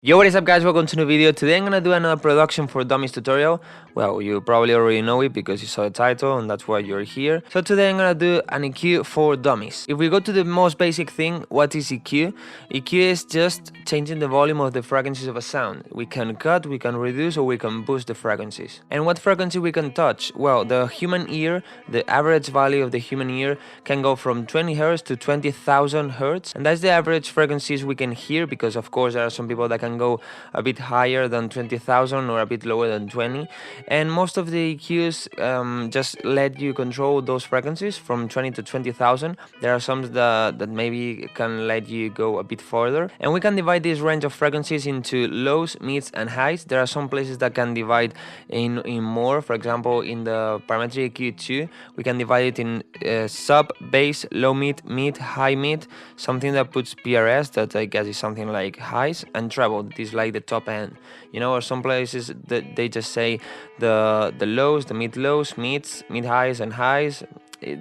Yo, what is up guys, welcome to the video. Today I'm gonna do another production for dummies tutorial. Well, you probably already know it because you saw the title and that's why you're here. So today I'm gonna do an EQ for dummies. If we go to the most basic thing, what is EQ? EQ is just changing the volume of the frequencies of a sound. We can cut, we can reduce, or we can boost the frequencies. And what frequency we can touch? Well, the human ear, the average value of the human ear can go from 20 Hz to 20,000 Hz. And that's the average frequencies we can hear, because of course there are some people that can go a bit higher than 20,000 or a bit lower than 20, and most of the EQs just let you control those frequencies from 20 to 20,000. There are some that maybe can let you go a bit further, and we can divide this range of frequencies into lows, mids and highs. There are some places that can divide in more. For example, in the parametric EQ2 we can divide it in sub, bass, low mid, mid, high mid, something that puts PRS, that I guess is something like highs, and treble, that is like the top end, you know. Or some places that they just say the lows, the mid lows, mids, mid highs and highs.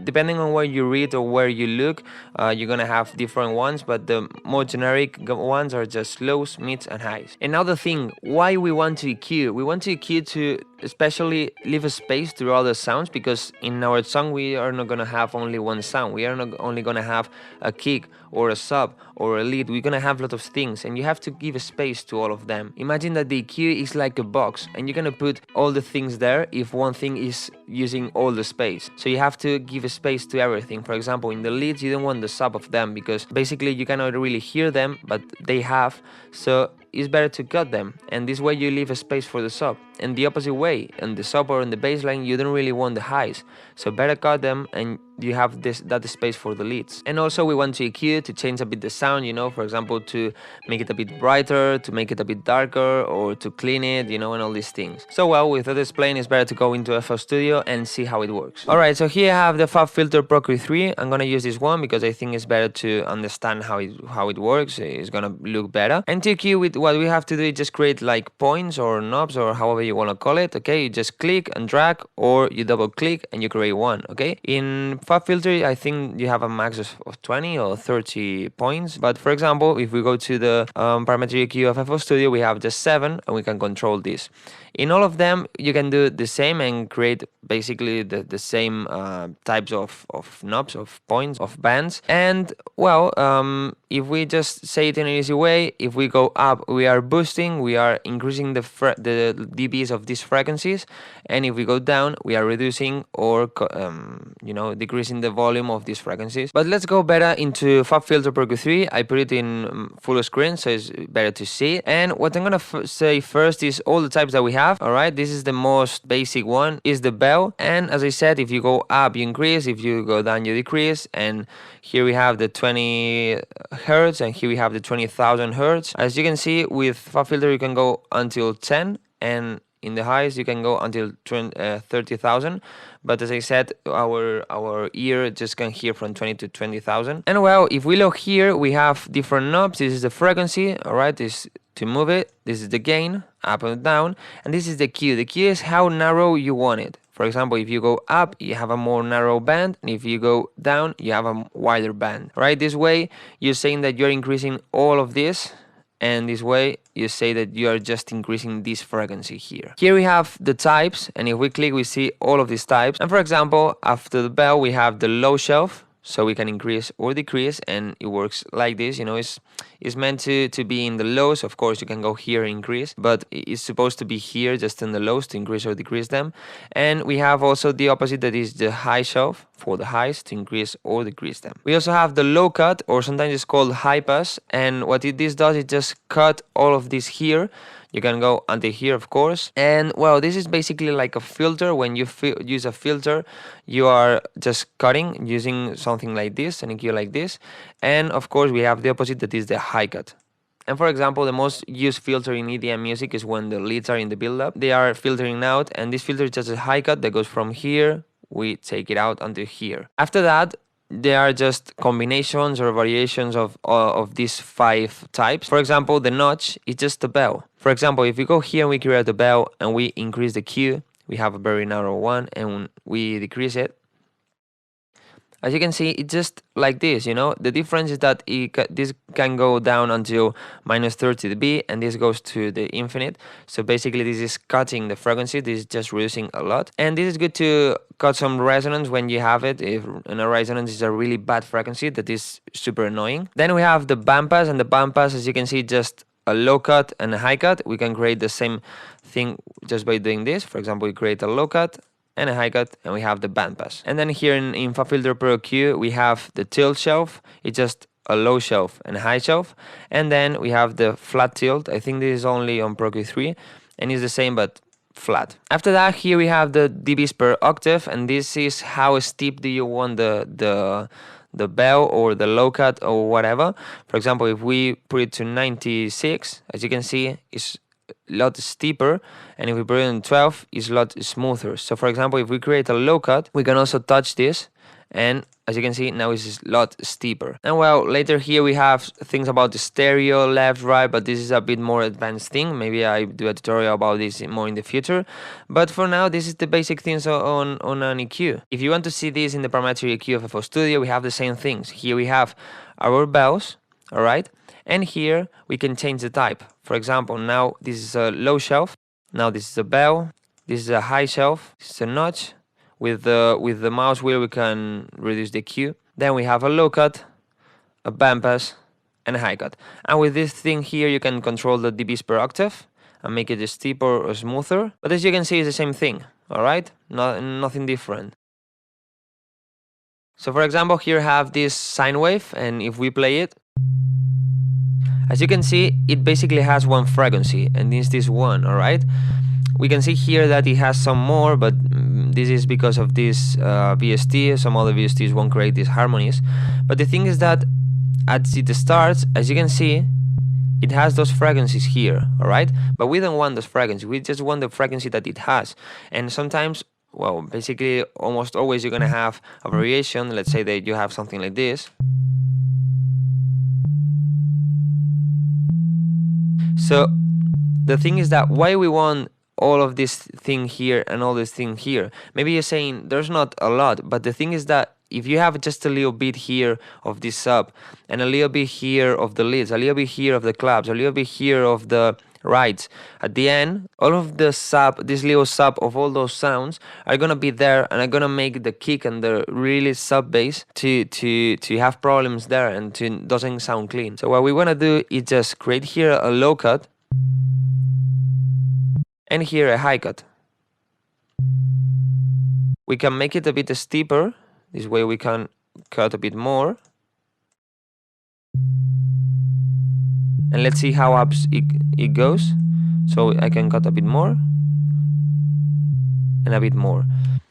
Depending on where you read or where you look, you're gonna have different ones, but the more generic ones are just lows, mids and highs. And now the thing, why we want to EQ? We want to EQ to especially leave a space through all the sounds, because in our song we are not gonna have only one sound. We are not only gonna have a kick or a sub or a lead. We're gonna have a lot of things, and you have to give a space to all of them. Imagine that the EQ is like a box, and you're gonna put all the things there if one thing is using all the space. So you have to give a space to everything. For example, in the leads you don't want the sub of them, because basically you cannot really hear them, but they have, so it's better to cut them, and this way you leave a space for the sub. And the opposite way, in the sub or in the bassline you don't really want the highs, so better cut them and you have that space for the leads. And also we want to EQ to change a bit the sound, you know, for example to make it a bit brighter, to make it a bit darker, or to clean it, you know, and all these things. So well, without explaining, it's better to go into FL Studio and see how it works. Alright, so here I have the FabFilter Pro-Q3. I'm gonna use this one because I think it's better to understand how it works. It's gonna look better. And to EQ, with what we have to do is just create like points or knobs or however you want to call it. Okay, you just click and drag, or you double click and you create one. Okay, in FabFilter I think you have a max of 20 or 30 points, but for example if we go to the parametric EQ of FL Studio, we have just 7 and we can control this. In all of them you can do the same and create basically the same types of knobs, of points, of bands. And well, if we just say it in an easy way, if we go up we are boosting, we are increasing the dBs of these frequencies, and if we go down we are reducing or you know, decreasing the volume of these frequencies. But let's go better into FabFilter Pro-Q3. I put it in full screen so it's better to see. And what I'm gonna say first is all the types that we have. All right, this is the most basic one, is the bell. And as I said, if you go up you increase, if you go down you decrease. And here we have the 20 Hertz and here we have the 20,000 Hertz. As you can see, with FabFilter you can go until 10, and in the highs you can go until 30,000, but as I said, our ear just can hear from 20 to 20,000. And well, if we look here, we have different knobs. This is the frequency, all right, this to move it. This is the gain, up and down, and this is the Q. The Q is how narrow you want it. For example, if you go up, you have a more narrow band, and if you go down, you have a wider band. Right? This way, you're saying that you're increasing all of this, and this way you say that you are just increasing this frequency here. Here we have the types, and if we click we see all of these types. And for example, after the bell we have the low shelf, so we can increase or decrease, and it works like this, you know. It's meant to be in the lows. Of course you can go here and increase, but it's supposed to be here just in the lows to increase or decrease them. And we have also the opposite, that is the high shelf, for the highs to increase or decrease them. We also have the low cut, or sometimes it's called high pass, and what this does, it just cut all of this here. You can go until here, of course. And well, this is basically like a filter. When you use a filter, you are just cutting using something like this, an EQ like this. And of course we have the opposite, that is the high cut. And for example, the most used filter in EDM music is when the leads are in the build-up. They are filtering out, and this filter is just a high cut that goes from here, we take it out until here. After that, there are just combinations or variations of these 5 types. For example, the notch is just a bell. For example, if we go here and we create a bell and we increase the Q, we have a very narrow one, and we decrease it, As you can see, it's just like this, you know. The difference is that this can go down until -30 dB, and this goes to the infinite. So basically this is cutting the frequency, this is just reducing a lot. And this is good to cut some resonance when you have it, if in a resonance is a really bad frequency that is super annoying. Then we have the bandpass, and the bandpass, as you can see, just a low cut and a high cut. We can create the same thing just by doing this. For example, we create a low cut and a high cut, and we have the bandpass. And then here in FabFilter Pro-Q, we have the tilt shelf. It's just a low shelf and a high shelf. And then we have the flat tilt. I think this is only on Pro-Q3, and it's the same but flat. After that, here we have the dBs per octave, and this is how steep do you want the bell or the low cut or whatever. For example, if we put it to 96, as you can see, it's a lot steeper, and if we put it in 12, it's a lot smoother. So for example, if we create a low cut, we can also touch this, and as you can see, now it's a lot steeper. And well, later here we have things about the stereo, left, right, but this is a bit more advanced thing. Maybe I do a tutorial about this more in the future, but for now this is the basic things on an EQ. If you want to see this in the parametric EQ of FL Studio, we have the same things. Here we have our bells, all right, and here we can change the type. For example, now this is a low shelf, now this is a bell, this is a high shelf, this is a notch. With the mouse wheel we can reduce the EQ. Then we have a low cut, a bandpass, and a high cut. And with this thing here you can control the dBs per octave and make it steeper or smoother. But as you can see, it's the same thing, alright? Nothing different. So for example, here I have this sine wave, and if we play it, as you can see, it basically has one frequency, and it's this one, alright? We can see here that it has some more, but this is because of this VST. Some other VSTs won't create these harmonies. But the thing is that as it starts, as you can see, it has those frequencies here, alright? But we don't want those frequencies, we just want the frequency that it has. And sometimes, well, basically almost always you're gonna have a variation. Let's say that you have something like this. So the thing is that why we want all of this thing here and all this thing here. Maybe you're saying there's not a lot, but the thing is that if you have just a little bit here of this sub, and a little bit here of the leads, a little bit here of the claps, a little bit here of the rides, at the end, all of the sub, this little sub of all those sounds are gonna be there, and are gonna make the kick and the really sub bass to have problems there and doesn't sound clean. So what we wanna do is just create here a low cut, and here a high cut. We can make it a bit steeper. This way we can cut a bit more. And let's see how up it goes. So I can cut a bit more and a bit more.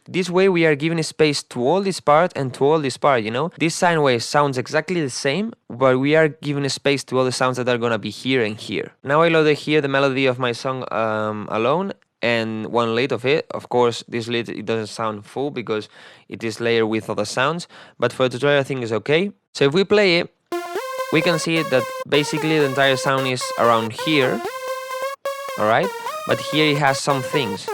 This way we are giving space to all this part and to all this part, you know. This sine wave sounds exactly the same, but we are giving space to all the sounds that are gonna be here and here. Now I loaded here the melody of my song alone, and one lead of it. Of course, this lead, it doesn't sound full because it is layered with other sounds, but for a tutorial I think it's okay. So if we play it, we can see that basically the entire sound is around here, alright? But here it has some things.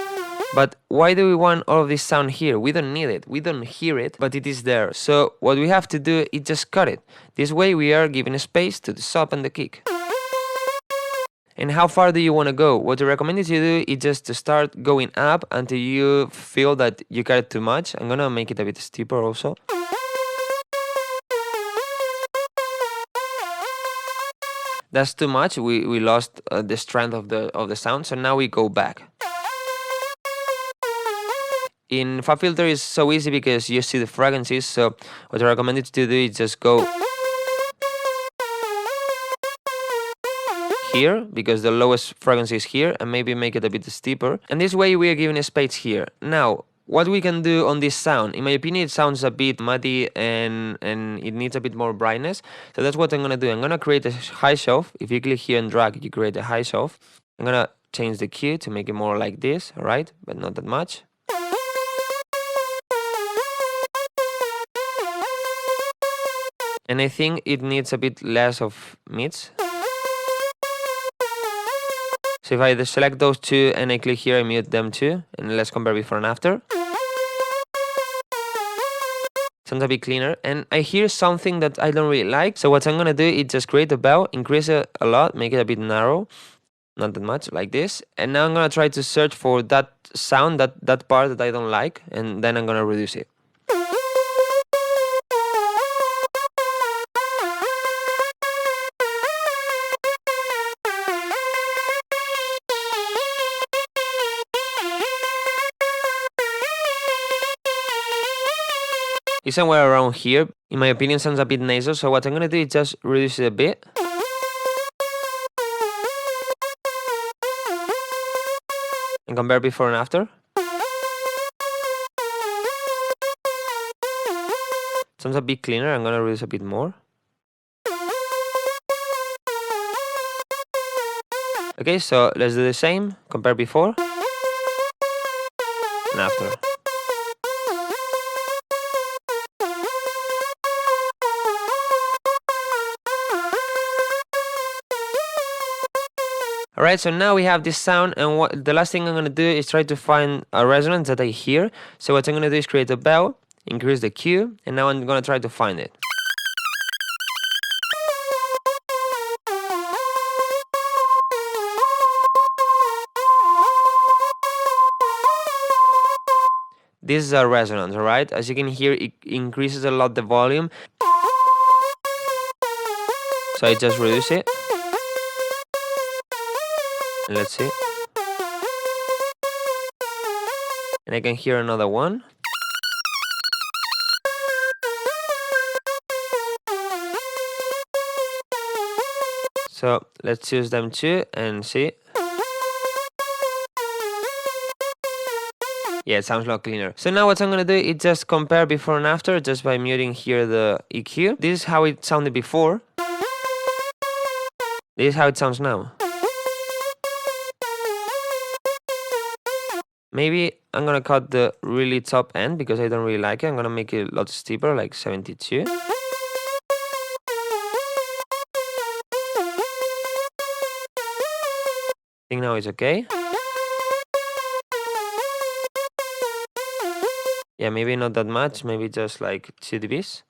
But why do we want all of this sound here? We don't need it, we don't hear it, but it is there. So what we have to do is just cut it. This way we are giving space to the sub and the kick. And how far do you want to go? What I recommend you to do is just to start going up until you feel that you cut it too much. I'm gonna make it a bit steeper also. That's too much, we lost the strength of the sound, so now we go back. In FabFilter is so easy because you see the frequencies, so what I recommend you to do is just go here, because the lowest frequency is here, and maybe make it a bit steeper. And this way we are giving a space here. Now, what we can do on this sound, in my opinion, it sounds a bit muddy and it needs a bit more brightness. So that's what I'm gonna do. I'm gonna create a high shelf. If you click here and drag, you create a high shelf. I'm gonna change the key to make it more like this, alright? But not that much. And I think it needs a bit less of mids. So if I select those two and I click here, I mute them too, and let's compare before and after. Sounds a bit cleaner, and I hear something that I don't really like. So what I'm gonna do is just create a bell, increase it a lot, make it a bit narrow, not that much, like this. And now I'm gonna try to search for that sound, that part that I don't like, and then I'm gonna reduce it. It's somewhere around here. In my opinion, sounds a bit nasal, so what I'm gonna do is just reduce it a bit. And compare before and after. Sounds a bit cleaner. I'm gonna reduce a bit more. Okay, so let's do the same. Compare before and after. Alright, so now we have this sound, and the last thing I'm going to do is try to find a resonance that I hear. So what I'm going to do is create a bell, increase the Q, and now I'm going to try to find it. This is a resonance, alright? As you can hear, it increases a lot the volume. So I just reduce it. And let's see. And I can hear another one. So let's use them too and see. Yeah, it sounds a lot cleaner. So now what I'm gonna do is just compare before and after just by muting here the EQ. This is how it sounded before. This is how it sounds now. Maybe I'm gonna cut the really top end because I don't really like it. I'm gonna make it a lot steeper, like 72. I think now it's okay. Yeah, maybe not that much, maybe just like 2 dBs.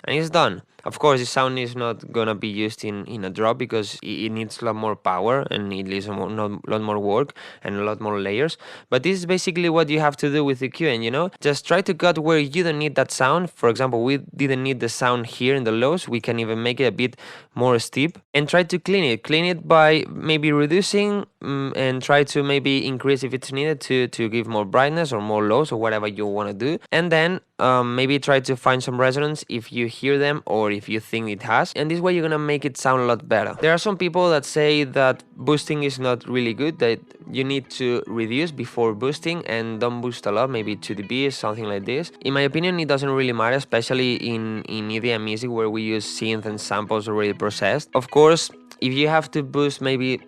And it's done. Of course, the sound is not gonna be used in a drop because it needs a lot more power and it needs a lot more work and a lot more layers. But this is basically what you have to do with EQ, and you know, just try to cut where you don't need that sound. For example, we didn't need the sound here in the lows. We can even make it a bit more steep and try to clean it. Clean it by maybe reducing and try to maybe increase if it's needed to give more brightness or more lows or whatever you want to do. And then maybe try to find some resonance if you hear them or if you think it has, and this way you're gonna make it sound a lot better. There are some people that say that boosting is not really good, that you need to reduce before boosting and don't boost a lot, maybe 2 dB, something like this. In my opinion, it doesn't really matter, especially in EDM music where we use synth and samples already processed. Of course, if you have to boost maybe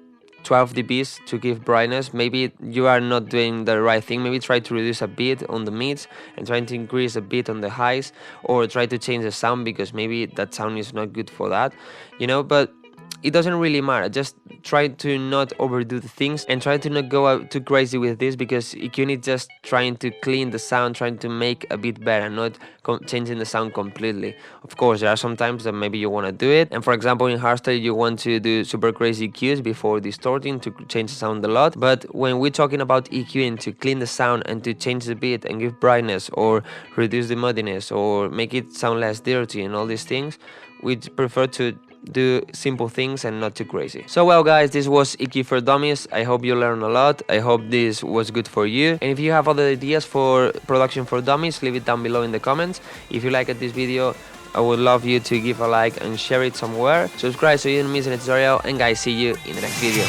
12 dBs to give brightness, maybe you are not doing the right thing. Maybe try to reduce a bit on the mids and try to increase a bit on the highs, or try to change the sound because maybe that sound is not good for that, you know. But it doesn't really matter. Just try to not overdo the things and try to not go out too crazy with this, because EQ is just trying to clean the sound, trying to make a bit better, not changing the sound completely. Of course, there are some times that maybe you want to do it, and for example in hardstyle you want to do super crazy EQs before distorting to change the sound a lot. But when we're talking about EQing to clean the sound and to change the beat and give brightness or reduce the muddiness or make it sound less dirty and all these things, we prefer to do simple things and not too crazy. So well guys, this was EQ for Dummies. I hope you learned a lot. I hope this was good for you, and if you have other ideas for production for dummies, leave it down below in the comments. If you liked this video, I would love you to give a like and share it somewhere. Subscribe so you don't miss any tutorial, and guys, see you in the next video.